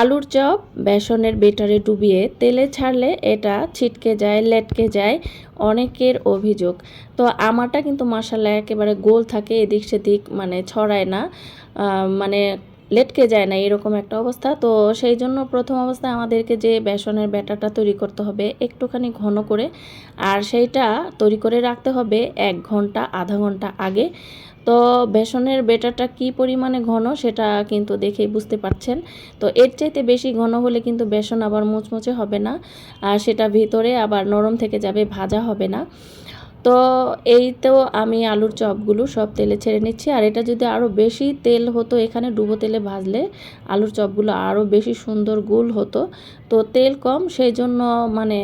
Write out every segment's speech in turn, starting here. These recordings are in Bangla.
আলুর চপ বেসনের বেটারে ডুবিয়ে তেলে ছাড়লে এটা ছিটকে যায়, লেটকে যায়, অনেকের অভিযোগ। তো আমারটা কিন্তু মাশাআল্লাহ একেবারে গোল থাকে, এদিক সেদিক মানে ছড়ায় না, মানে লেটকে যায় না, এরকম একটা অবস্থা। তো সেই জন্য প্রথম অবস্থায় আমাদেরকে যে বেসনের ব্যাটারটা তৈরি করতে হবে একটুখানি ঘন করে, আর সেইটা তৈরি করে রাখতে হবে 1 ঘন্টা আধা ঘন্টা আগে। তো বেসনের ব্যাটারটা কি পরিমাণে ঘন সেটা কিন্তু দেখেই বুঝতে পারছেন। তো এর চাইতে বেশি ঘন হলে কিন্তু বেসন আবার মুচমুচে হবে না, আর সেটা ভিতরে আবার নরম থেকে যাবে, ভাজা হবে না। তো এই তো আমি আলুর চপগুলো সব তেলে ছেড়ে নিচ্ছি। আর এটা যদি আরও বেশি তেল হতো, এখানে ডুবো তেলে ভাজলে আলুর চপগুলো আরও বেশি সুন্দর গোল হতো। তো তেল কম, সেই জন্য মানে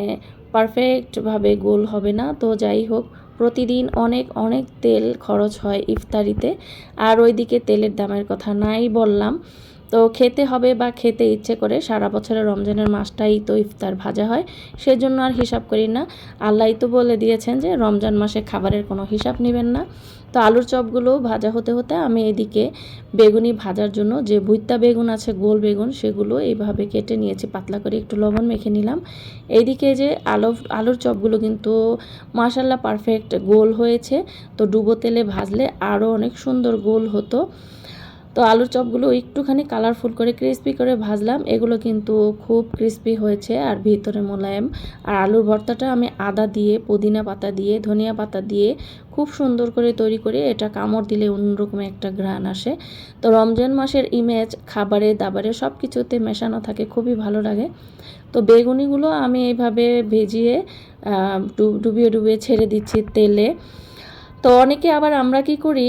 পারফেক্টভাবে গোল হবে না। তো যাই হোক, প্রতিদিন অনেক অনেক তেল খরচ হয় ইফতারিতে, আর ওইদিকে তেলের দামের কথা নাই বললাম। তো খেতে হবে বা খেতে ইচ্ছে করে, সারা বছরের রমজানের মাসটাই তো ইফতার ভাজা হয়, সেজন্য আর হিসাব করি না। আল্লাহই তো বলে দিয়েছেন যে রমজান মাসে খাবারের কোনো হিসাব নেবেন না। তো আলুর চপগুলো ভাজা হতে হতে আমি এদিকে বেগুনি ভাজার জন্য যে ভুইত্তা বেগুন আছে, গোল বেগুন, সেগুলো এইভাবে কেটে নিয়েছি, পাতলা করে একটু লবণ মেখে নিলাম। এইদিকে যে আলুর চপগুলো কিন্তু মাশাআল্লাহ পারফেক্ট গোল হয়েছে। তো ডুবো তেলে ভাজলে আরও অনেক সুন্দর গোল হতো। তো আলুর চপগুলো একটুখানি কালারফুল করে ক্রিস্পি করে ভাজলাম, এগুলো কিন্তু খুব ক্রিস্পি হয়েছে আর ভিতরে মোলায়েম। আর আলুর ভর্তাটা আমি আদা দিয়ে, পুদিনা পাতা দিয়ে, ধনিয়া পাতা দিয়ে খুব সুন্দর করে তৈরি করি, এটা কামড় দিলে অন্যরকম একটা ঘ্রাণ আসে। তো রমজান মাসের ইমেজ খাবারে দাবারে সব কিছুতে মেশানো থাকে, খুবই ভালো লাগে। তো বেগুনিগুলো আমি এইভাবে ভেজিয়ে ডুবিয়ে ডুবিয়ে ছেড়ে দিচ্ছি তেলে। তো অনেকে আবার আমরা কি করি,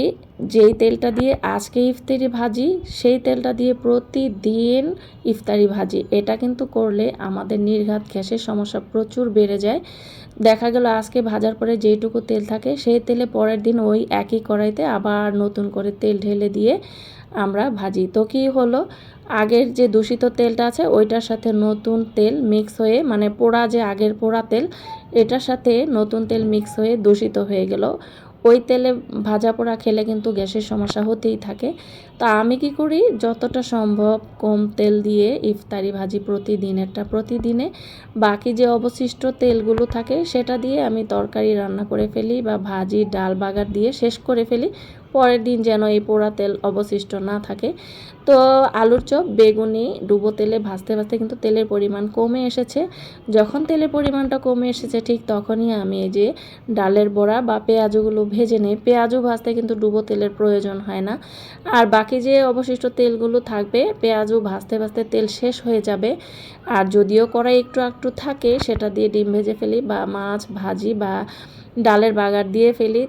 যেই তেলটা দিয়ে আজকে ইফতারি ভাজি সেই তেলটা দিয়ে প্রতিদিন ইফতারি ভাজি, এটা কিন্তু করলে আমাদের নির্ঘাত গ্যাসের সমস্যা প্রচুর বেড়ে যায়। দেখা গেল আজকে ভাজার পরে যেইটুকু তেল থাকে সেই তেলে পরের দিন ওই একই কড়াইতে আবার নতুন করে তেল ঢেলে দিয়ে আমরা ভাজি। তো কি হলো, আগের যে দূষিত তেলটা আছে ওইটার সাথে নতুন তেল মিক্স হয়ে, মানে পোড়া যে আগের পোড়া তেল, এটার সাথে নতুন তেল মিক্স হয়ে দূষিত হয়ে গেল। ওই তেলে ভাজা পোড়া খেলে কিন্তু গ্যাসের সমস্যা হতেই থাকে। তো আমি কি করি, যতটা সম্ভব কম তেল দিয়ে ইফতারি ভাজি প্রতিদিনে। বাকি যে অবশিষ্ট তেলগুলো থাকে সেটা দিয়ে আমি তরকারি রান্না করে ফেলি বা ভাজি ডাল বাগার দিয়ে শেষ করে ফেলি, পরের দিন যেন এই পোড়া তেল অবশিষ্ট না থাকে। তো আলুর চপ বেগুনি ডুবো তেলে ভাজতে ভাজতে কিন্তু তেলের পরিমাণ কমে এসেছে। যখন তেলের পরিমাণটা কমে এসেছে ঠিক তখনই আমি এই যে ডালের বড়া বা পেঁয়াজগুলো ভেজে নেই। পেঁয়াজও ভাজতে কিন্তু ডুবো তেলের প্রয়োজন হয় না। আর বাকি যে অবশিষ্ট তেলগুলো থাকবে, পেঁয়াজও ভাজতে ভাজতে তেল শেষ হয়ে যাবে। আর যদিও কড়াই একটু একটু থাকে, সেটা দিয়ে ডিম ভেজে ফেলি বা মাছ ভাজি বা ডালের বাগার দিয়ে ফেলি।